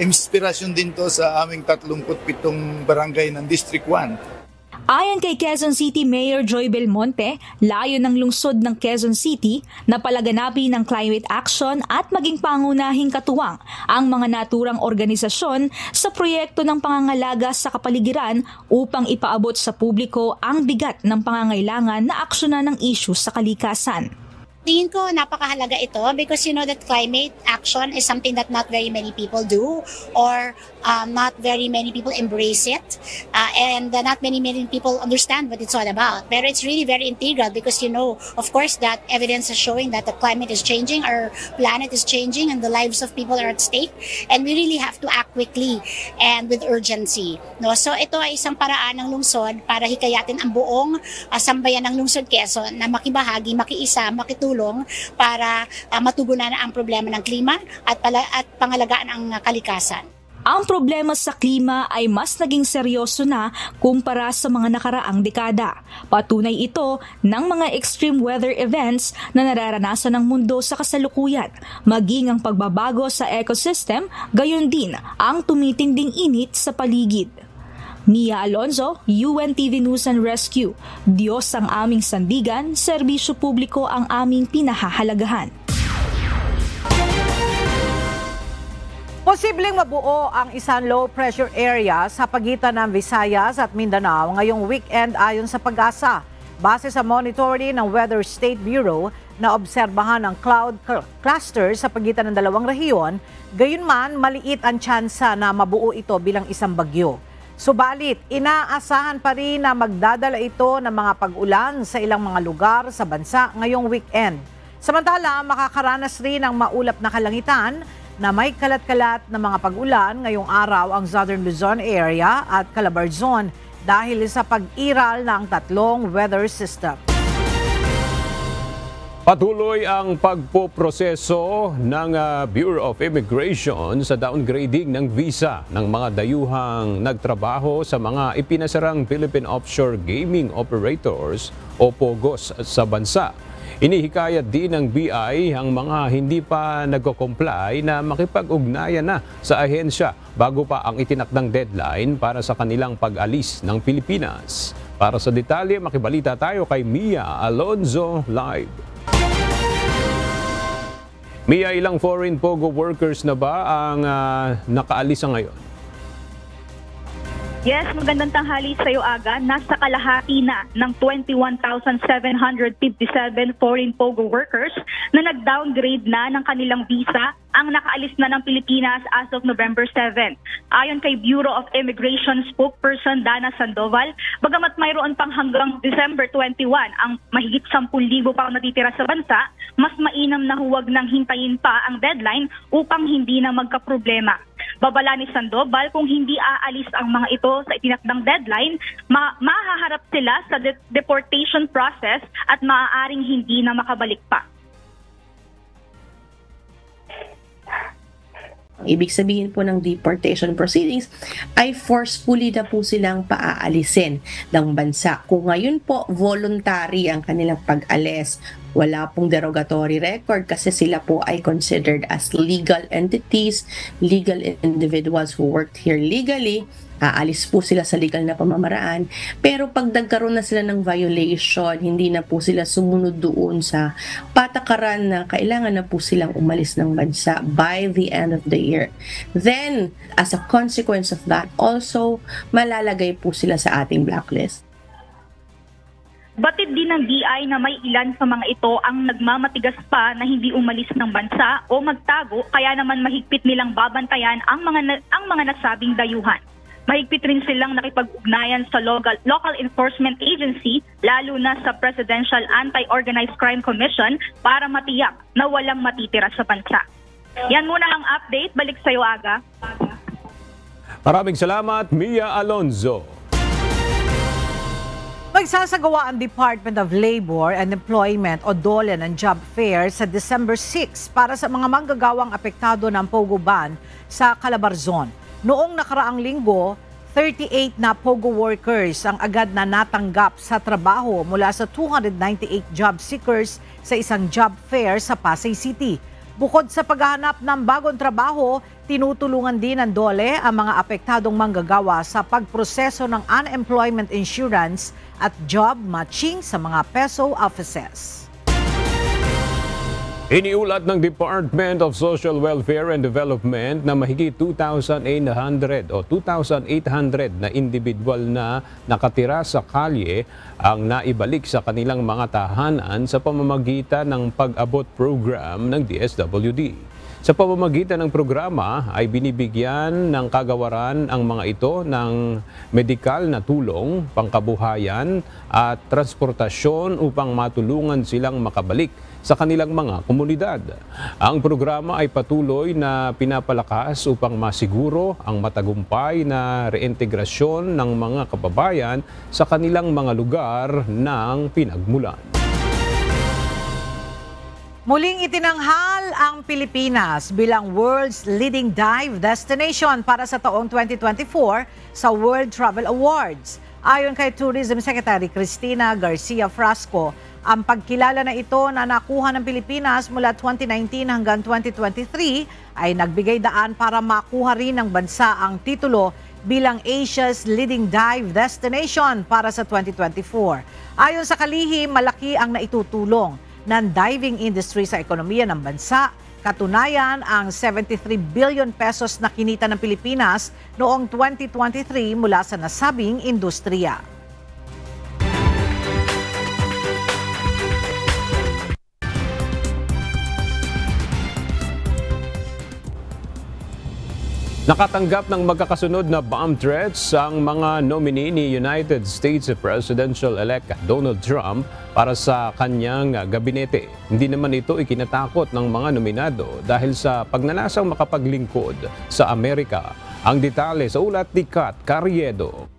inspirasyon din to sa aming 37 barangay ng District 1. Ayon kay Quezon City Mayor Joy Belmonte, layo ng lungsod ng Quezon City na palaganapin ng climate action at maging pangunahing katuwang ang mga naturang organisasyon sa proyekto ng pangangalaga sa kapaligiran upang ipaabot sa publiko ang bigat ng pangangailangan na aksyonan ng issue sa kalikasan. Tingin ko napakahalaga ito because you know that climate action is something that not very many people do or not very many people embrace it and not many people understand what it's all about. But it's really very integral because you know, of course, that evidence is showing that the climate is changing, our planet is changing, and the lives of people are at stake. And we really have to act quickly and with urgency. No? So ito ay isang paraan ng lungsod para hikayatin ang buong sambayan ng lungsod Quezon na makibahagi, makiisa, makitulong para matugunan ang problema ng klima at pangalagaan ang kalikasan. Ang problema sa klima ay mas naging seryoso na kumpara sa mga nakaraang dekada. Patunay ito ng mga extreme weather events na nararanasan ng mundo sa kasalukuyan, maging ang pagbabago sa ecosystem, gayon din ang tumitinding init sa paligid. Mia Alonzo, UNTV News and Rescue. Diyos ang aming sandigan, serbisyo publiko ang aming pinahahalagahan. Posibleng mabuo ang isang low pressure area sa pagitan ng Visayas at Mindanao ngayong weekend ayon sa Pag-asa. Base sa monitoring ng Weather State Bureau na obserbahan ang cloud cluster sa pagitan ng dalawang rehiyon, gayunman maliit ang tsansa na mabuo ito bilang isang bagyo. Subalit, inaasahan pa rin na magdadala ito ng mga pag-ulan sa ilang mga lugar sa bansa ngayong weekend. Samantala, makakaranas rin ng maulap na kalangitan na may kalat-kalat na mga pag-ulan ngayong araw ang Southern Luzon area at Calabarzon dahil sa pag-iral ng tatlong weather system. Patuloy ang pagpoproseso ng Bureau of Immigration sa downgrading ng visa ng mga dayuhang nagtrabaho sa mga ipinasarang Philippine Offshore Gaming Operators o POGOs sa bansa. Inihikayat din ng BI ang mga hindi pa nagko-comply na makipag-ugnayan na sa ahensya bago pa ang itinakdang deadline para sa kanilang pag-alis ng Pilipinas. Para sa detalye, makibalita tayo kay Mia Alonzo live. Mia, ilang foreign POGO workers na ba ang nakaalis ngayon? Yes, magandang tanghali sa iyo, Aga. Nasa kalahati na ng 21,757 foreign POGO workers na nag-downgrade na ng kanilang visa ang nakaalis na ng Pilipinas as of November 7. Ayon kay Bureau of Immigration spokesperson Dana Sandoval, bagamat mayroon pang hanggang December 21 ang mahigit 10,000 pang natitira sa bansa, mas mainam na huwag nang hintayin pa ang deadline upang hindi na magkaproblema. Babala ni Sandoval, kung hindi aalis ang mga ito sa itinakdang deadline, mahaharap sila sa deportation process at maaaring hindi na makabalik pa. Ibig sabihin po ng deportation proceedings ay forcefully na po silang paaalisin ng bansa. Kung ngayon po voluntary ang kanilang pag-alis, wala pong derogatory record kasi sila po ay considered as legal entities, legal individuals who worked here legally, aalis po sila sa legal na pamamaraan. Pero pag nagkaroon na sila ng violation, hindi na po sila sumunod doon sa patakaran na kailangan na po silang umalis ng bansa by the end of the year. Then, as a consequence of that, also malalagay po sila sa ating blacklist. Batid din ng DI na may ilan sa mga ito ang nagmamatigas pa na hindi umalis ng bansa o magtago, kaya naman mahigpit nilang babantayan ang mga nasabing dayuhan. Mahigpit rin silang nakipag-ugnayan sa local enforcement agency, lalo na sa Presidential Anti-Organized Crime Commission para matiyak na walang matitira sa bansa. Yan muna ang update. Balik sa iyo, Aga. Maraming salamat, Mia Alonzo. Magsasagawa ang Department of Labor and Employment o DOLE ng job fair sa December 6 para sa mga manggagawang apektado ng POGO ban sa Calabarzon. Noong nakaraang linggo, 38 na POGO workers ang agad na natanggap sa trabaho mula sa 298 job seekers sa isang job fair sa Pasay City. Bukod sa paghahanap ng bagong trabaho, tinutulungan din ng DOLE ang mga apektadong manggagawa sa pagproseso ng unemployment insurance at job matching sa mga PESO offices. Iniulat ng Department of Social Welfare and Development na mahigit 2,800 na individual na nakatira sa kalye ang naibalik sa kanilang mga tahanan sa pamamagitan ng pag-abot program ng DSWD. Sa pamamagitan ng programa ay binibigyan ng kagawaran ang mga ito ng medikal na tulong, pangkabuhayan at transportasyon upang matulungan silang makabalik sa kanilang mga komunidad. Ang programa ay patuloy na pinapalakas upang masiguro ang matagumpay na reintegrasyon ng mga kababayan sa kanilang mga lugar ng pinagmulan. Muling itinanghal ang Pilipinas bilang world's leading dive destination para sa taong 2024 sa World Travel Awards. Ayon kay Tourism Secretary Cristina Garcia Frasco, ang pagkilala na ito na nakuha ng Pilipinas mula 2019 hanggang 2023 ay nagbigay daan para makuha rin ng bansa ang titulo bilang Asia's leading dive destination para sa 2024. Ayon sa kalihim, malaki ang naitutulong ng diving industry sa ekonomiya ng bansa. Katunayan, ang 73 billion pesos na kinita ng Pilipinas noong 2023 mula sa nasabing industriya. Nakatanggap ng magkakasunod na bomb threats ang mga nominee ni United States Presidential-elect Donald Trump para sa kanyang gabinete. Hindi naman ito ikinatakot ng mga nominado dahil sa pagnanasang makapaglingkod sa Amerika. Ang detalye sa ulat ni Kat Carriedo.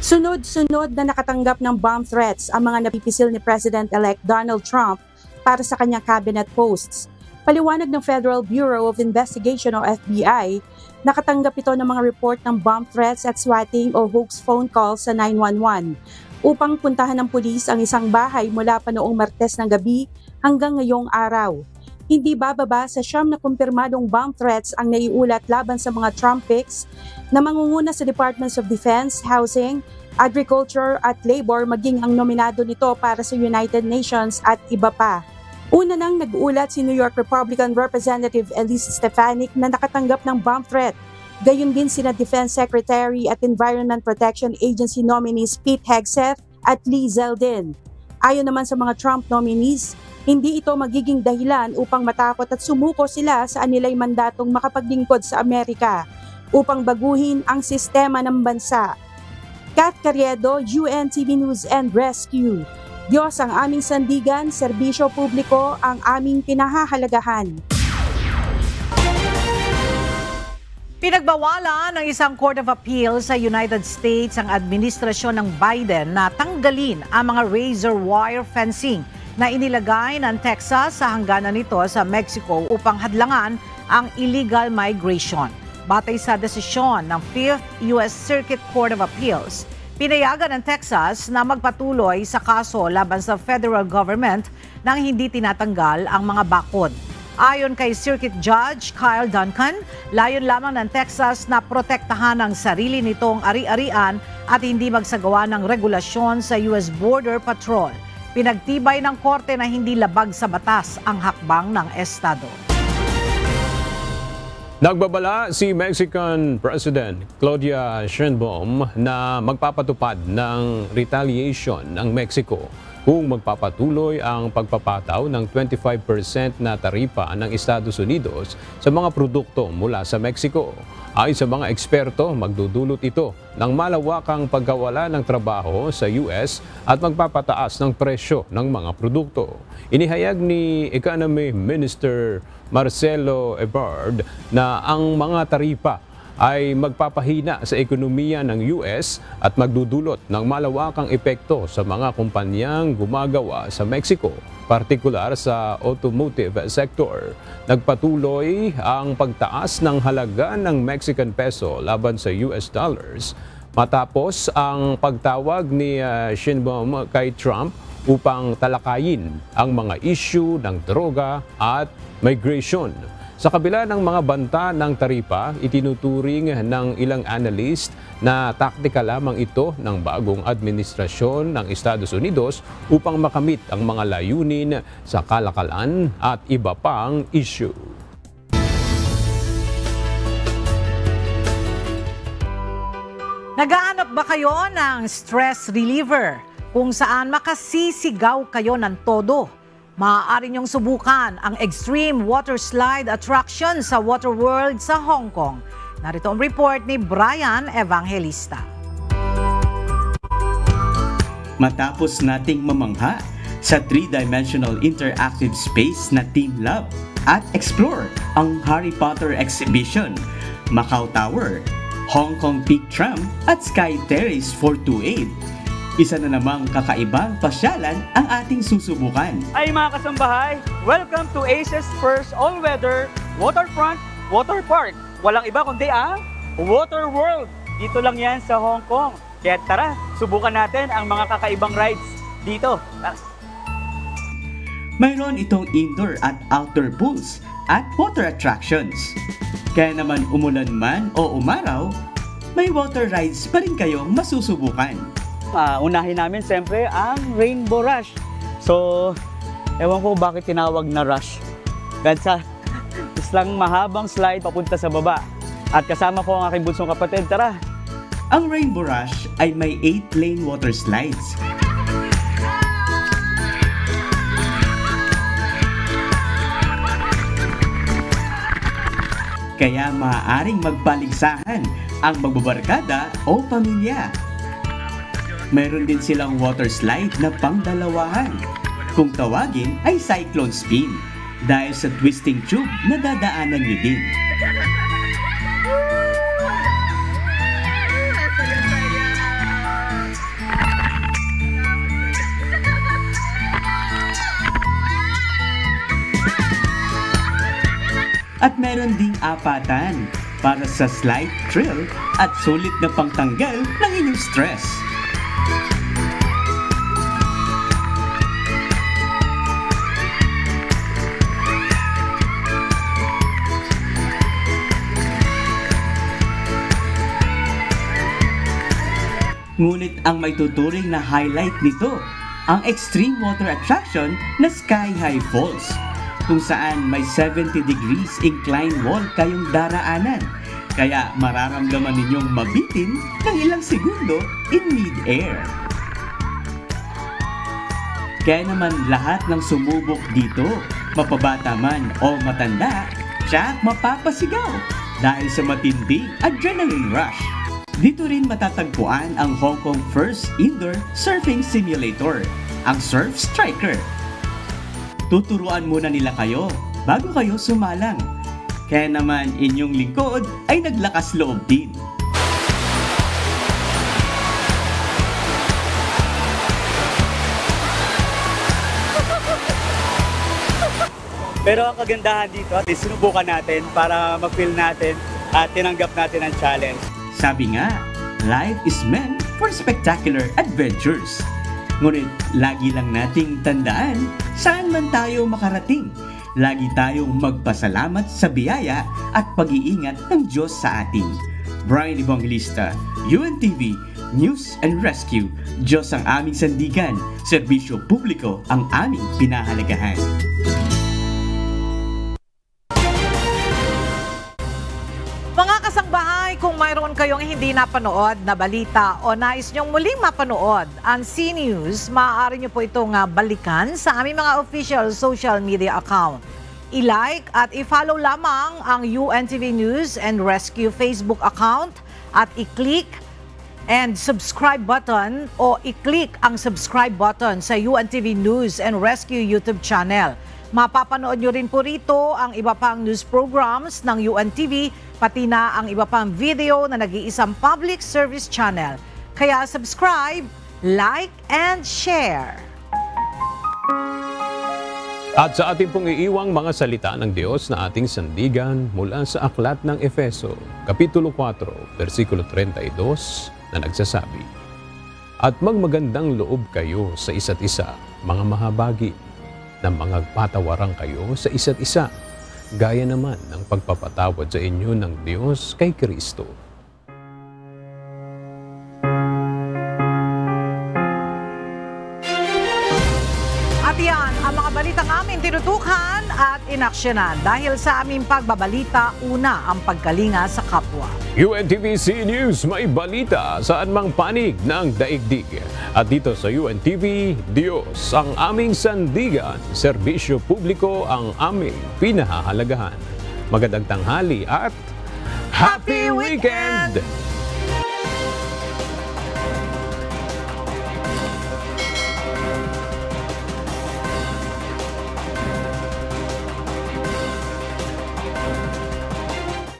Sunod-sunod na nakatanggap ng bomb threats ang mga napipisil ni President-elect Donald Trump para sa kanyang cabinet posts. Paliwanag ng Federal Bureau of Investigation o FBI, nakatanggap ito ng mga report ng bomb threats at swatting o hoax phone calls sa 911 upang puntahan ng pulis ang isang bahay mula pa noong Martes ng gabi hanggang ngayong araw. Hindi bababa sa 9 na kumpirmadong bomb threats ang naiulat laban sa mga Trumpics na mangunguna sa Departments of Defense, Housing, Agriculture at Labor maging ang nominado nito para sa United Nations at iba pa. Una nang nag-ulat si New York Republican Representative Elise Stefanik na nakatanggap ng bomb threat. Gayon din sina Defense Secretary at Environment Protection Agency nominees Pete Hegseth at Lee Zeldin. Ayon naman sa mga Trump nominees, hindi ito magiging dahilan upang matakot at sumuko sila sa anilay mandatong makapaglingkod sa Amerika upang baguhin ang sistema ng bansa. Kat Carriedo, UNTV News and Rescue. Diyos ang aming sandigan, serbisyo publiko ang aming pinahahalagahan. Pinagbawalan ng isang Court of Appeal sa United States ang administrasyon ng Biden na tanggalin ang mga razor wire fencing na inilagay ng Texas sa hangganan nito sa Mexico upang hadlangan ang illegal migration. Batay sa desisyon ng 5th U.S. Circuit Court of Appeals, pinayagan ng Texas na magpatuloy sa kaso laban sa federal government nang hindi tinatanggal ang mga bakod. Ayon kay Circuit Judge Kyle Duncan, layon lamang ng Texas na protektahan ang sarili nitong ari-arian at hindi magsagawa ng regulasyon sa US Border Patrol. Pinagtibay ng korte na hindi labag sa batas ang hakbang ng estado. Nagbabala si Mexican President Claudia Sheinbaum na magpapatupad ng retaliation ng Mexico kung magpapatuloy ang pagpapataw ng 25% na taripa ng Estados Unidos sa mga produkto mula sa Mexico. Ayon sa mga eksperto, magdudulot ito ng malawakang pagkawala ng trabaho sa US at magpapataas ng presyo ng mga produkto. Inihayag ni Economy Minister Marcelo Ebrard na ang mga taripa ay magpapahina sa ekonomiya ng US at magdudulot ng malawakang epekto sa mga kumpanyang gumagawa sa Mexico, partikular sa automotive sector. Nagpatuloy ang pagtaas ng halaga ng Mexican peso laban sa US dollars matapos ang pagtawag ni Sheinbaum kay Trump upang talakayin ang mga issue ng droga at migration. Sa kabila ng mga banta ng taripa, itinuturing ng ilang analyst na taktika lamang ito ng bagong administrasyon ng Estados Unidos upang makamit ang mga layunin sa kalakalan at iba pang issue. Nagaanap ba kayo ng stress reliever kung saan makasisigaw kayo ng todo? Maaari niyong subukan ang extreme water slide attraction sa Water World sa Hong Kong. Narito ang report ni Brian Evangelista. Matapos nating mamangha sa 3-dimensional interactive space na Team Love at explore ang Harry Potter exhibition, Macau Tower, Hong Kong Peak Tram at Sky Terrace 428. Isa na namang kakaibang pasyalan ang ating susubukan. Ay mga kasambahay, welcome to Ace's first all-weather waterfront water park. Walang iba kundi ang Water World. Dito lang yan sa Hong Kong. Kaya tara, subukan natin ang mga kakaibang rides dito. Tara. Mayroon itong indoor at outdoor pools at water attractions. Kaya naman umulan man o umaraw, may water rides pa rin kayong masusubukan. Unahin namin siyempre ang Rainbow Rush. So, ewan ko bakit tinawag na rush. Kasi islang mahabang slide papunta sa baba. At kasama ko ang aking bunsong kapatid. Tara! Ang Rainbow Rush ay may 8-lane water slides. Kaya maaaring magpaligsahan ang magbabarkada o pamilya. Mayroon din silang water slide na pangdalawahan. Kung tawagin ay cyclone spin dahil sa twisting tube na dadaanan nyo din. At meron ding apatan para sa slight thrill at sulit na pangtanggal ng inyong stress. Ngunit ang may tuturing na highlight nito, ang extreme water attraction na Sky High Falls, kung saan may 70 degrees incline wall kayong daraanan. Kaya mararamdaman ninyong mabitin ng ilang segundo in mid-air. Kaya naman lahat ng sumubok dito, mapabata man o matanda, siya mapapasigaw dahil sa matinding adrenaline rush. Dito rin matatagpuan ang Hong Kong first indoor surfing simulator, ang Surf Striker. Tuturuan muna nila kayo bago kayo sumalang. Kaya naman inyong lingkod ay naglakas loob din. Pero ang kagandahan dito at sinubukan natin para mag-feel natin at tinanggap natin ang challenge. Sabi nga, life is meant for spectacular adventures. Ngunit lagi lang nating tandaan saan man tayo makarating. Lagi tayong magpasalamat sa biyaya at pag-iingat ng Diyos sa atin. Brian Evangelista, UNTV, News and Rescue. Diyos ang aming sandigan, serbisyo publiko ang aming pinahalagahan. Mga kasangbahay, kung mayroon kayong hindi napanood na balita o nais nyong muling mapanood ang CNews, maaari nyo po itong balikan sa aming mga official social media account. I-like at i-follow lamang ang UNTV News and Rescue Facebook account at i-click and subscribe button o i-click ang subscribe button sa UNTV News and Rescue YouTube channel. Mapapanood nyo rin po rito ang iba pang news programs ng UNTV, pati na ang iba pang video na nag-iisang public service channel. Kaya subscribe, like, and share. At sa ating pong iiwang mga salita ng Diyos na ating sandigan mula sa Aklat ng Efeso, Kapitulo 4, versikulo 32 na nagsasabi, "At magmagandang loob kayo sa isa't isa, mga mahabagi, na magpatawaran kayo sa isa't isa, gaya naman ng pagpapatawad sa inyo ng Diyos kay Kristo. At yan ang mga balitang aming tinutukan at inaksyonan. Dahil sa aming pagbabalita, una ang pagkalinga sa kapwa. UNTV News, may balita saan mang panig ng daigdig. At dito sa UNTV, Diyos ang aming sandigan, serbisyo publiko ang aming pinahahalagahan. Magandang tanghali at Happy Weekend!